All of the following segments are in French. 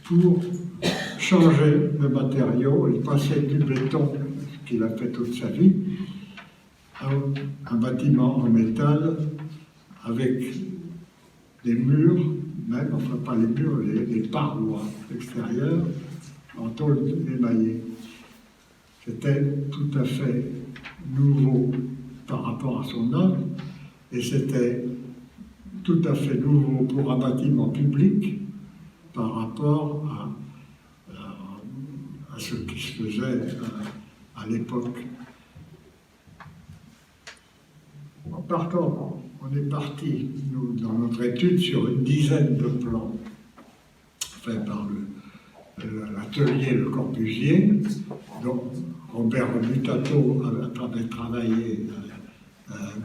pour changer de matériau et passer du béton, ce qu'il a fait toute sa vie, à un bâtiment en métal avec des murs, même, enfin pas les murs, les parois extérieures en tôle émaillée. C'était tout à fait nouveau par rapport à son œuvre, et c'était tout à fait nouveau pour un bâtiment public par rapport à ce qui se faisait à l'époque. En partant, on est parti, nous, dans notre étude, sur une dizaine de plans faits par l'atelier Le Corbusier, dont Robert Mutato avait travaillé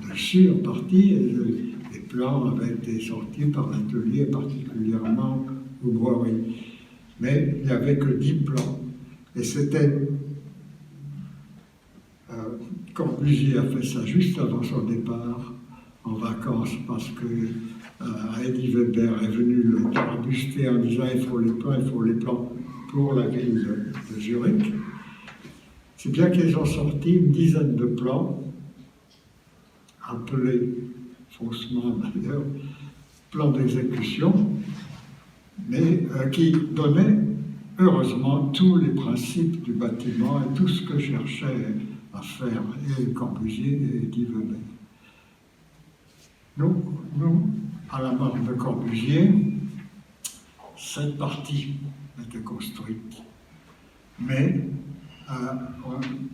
dessus en partie, et les plans avaient été sortis par l'atelier, particulièrement au Breury. Mais il n'y avait que 10 plans. Et c'était... Corbusier a fait ça juste avant son départ en vacances, parce que Eddie Weber est venu le tarabuster en disant il faut les plans pour la ville de Zurich. C'est bien qu'ils ont sorti une dizaine de plans, appelés faussement d'ailleurs plans d'exécution, mais qui donnaient heureusement tous les principes du bâtiment et tout ce que cherchait à faire et Corbusier et Eddie Weber. Nous, à la mort de Corbusier, cette partie était construite. Mais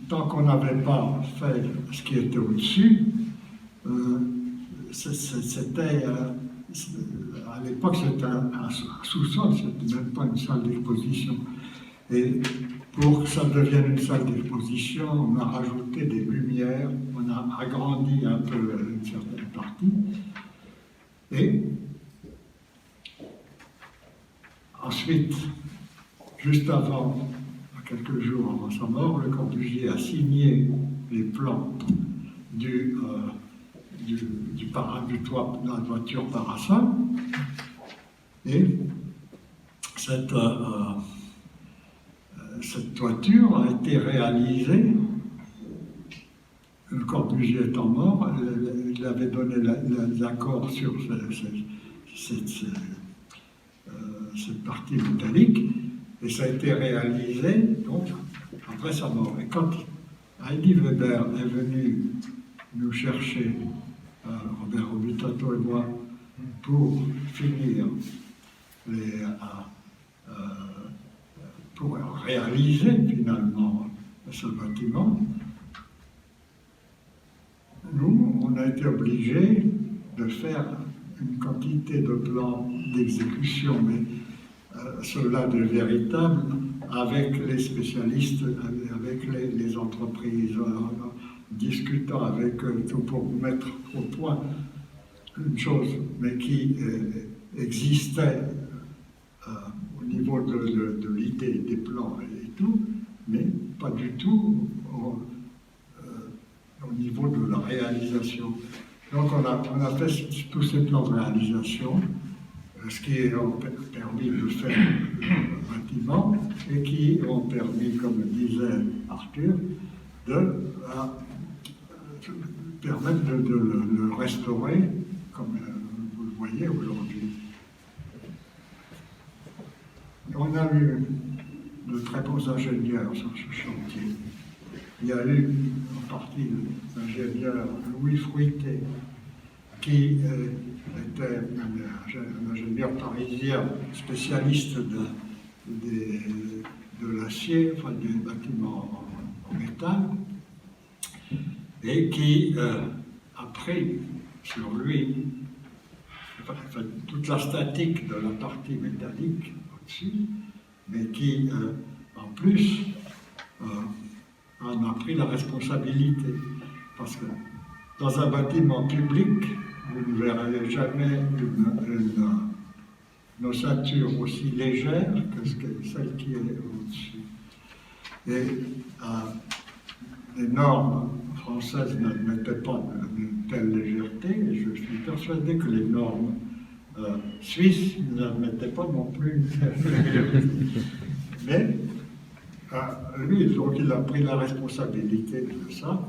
tant qu'on n'avait pas fait ce qui était au-dessus, c'était, à l'époque, c'était un sous-sol, c'était même pas une salle d'exposition. Et pour que ça devienne une salle d'exposition, on a rajouté des lumières, on a agrandi un peu une certaine partie. Et ensuite, juste avant, quelques jours avant sa mort, Le Corbusier a signé les plans du toit de la toiture parasol. Et cette toiture a été réalisée. Le Corbusier étant mort, il avait donné l'accord sur cette partie métallique, et ça a été réalisé donc après sa mort. Et quand Eddie Weber est venu nous chercher, Robert Mutato et moi, pour finir pour réaliser finalement ce bâtiment, nous, on a été obligés de faire une quantité de plans d'exécution, mais ceux-là de véritables, avec les spécialistes, avec les entreprises, discutant avec eux pour mettre au point une chose, mais qui existait au niveau de l'idée des plans et tout, mais pas du tout au niveau de la réalisation. Donc on a fait tous ces plans de réalisation, ce qui a permis de faire le bâtiment et qui ont permis, comme disait Arthur, de permettre de le restaurer comme vous le voyez aujourd'hui. On a eu de très bons ingénieurs sur ce chantier. Il y a eu en partie l'ingénieur Louis Fruité, qui était un ingénieur parisien spécialiste de l'acier, enfin des bâtiments en métal, et qui a pris sur lui toute la statique de la partie métallique au-dessus, mais qui en plus en a pris la responsabilité. Parce que dans un bâtiment public, vous ne verrez jamais une ossature aussi légère que celle qui est au-dessus. Et les normes françaises n'admettaient pas une telle légèreté, et je suis persuadé que les normes suisse n'admettait pas non plus. Mais lui, donc, il a pris la responsabilité de ça,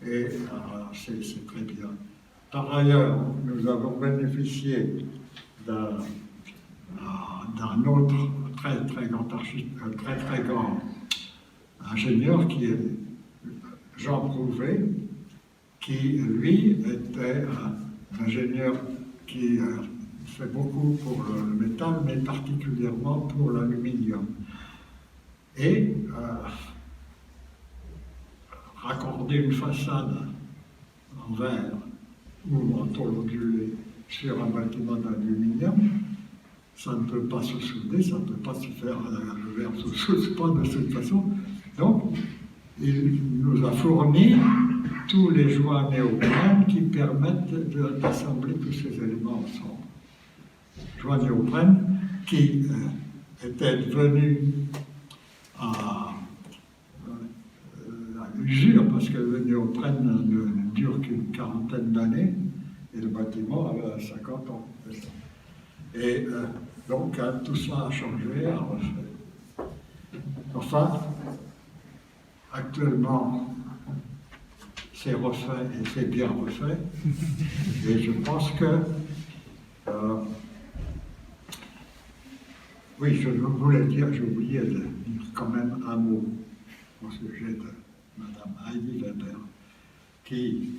et c'est très bien. Par ailleurs, nous avons bénéficié d'un autre très grand ingénieur qui est Jean Prouvé, qui lui était un ingénieur qui fait beaucoup pour le métal, mais particulièrement pour l'aluminium. Et raccorder une façade en verre ou en tôle ondulée sur un bâtiment d'aluminium, ça ne peut pas se souder, ça ne peut pas se faire, le verre ne se soude pas de cette façon. Donc, il nous a fourni tous les joints néoprène qui permettent d'assembler tous ces éléments ensemble. Joints néoprène qui étaient devenus à l'usure, parce que le néoprène ne dure qu'une quarantaine d'années, et le bâtiment avait 50 ans. Et donc tout ça a changé, a refait. Enfin, actuellement, c'est refait et c'est bien refait. Et je pense que oui, je voulais dire, j'ai oublié de dire quand même un mot au sujet de Madame Heidi Weber, qui,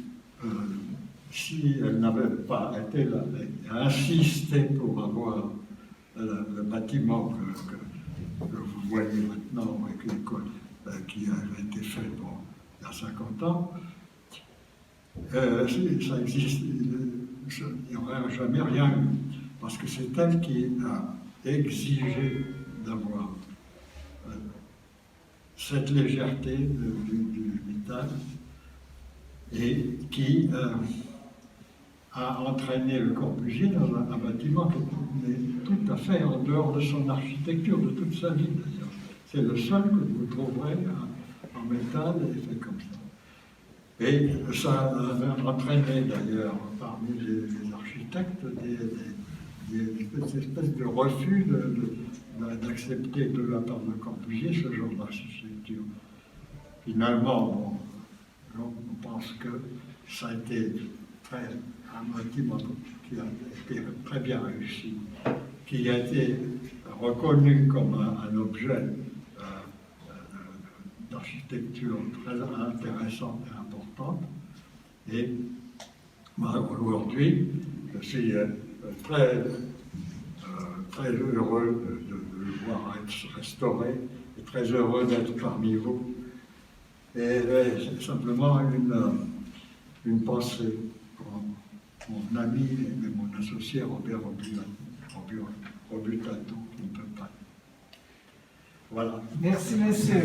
si elle n'avait pas été là, a insisté pour avoir le bâtiment que vous voyez maintenant avec l'école qui avait été fait il y a 50 ans, ça existe, il n'y aurait jamais rien eu, parce que c'est elle qui a exigé d'avoir cette légèreté du métal et qui a entraîné le Corbusier dans un bâtiment qui est tout à fait en dehors de son architecture, de toute sa vie d'ailleurs. C'est le seul que vous trouverez en métal et fait comme ça. Et ça a entraîné d'ailleurs parmi les architectes des espèces de refus d'accepter de la part de Corbusier ce genre d'architecture. Finalement, on pense que ça a été un bâtiment qui a été très bien réussi, qui a été reconnu comme un objet d'architecture très intéressante et importante. Et aujourd'hui, je suis très heureux de le voir être restauré et très heureux d'être parmi vous. Et simplement une pensée pour mon ami et mon associé Robert Robutato, qui ne peut pas. Voilà. Merci, monsieur.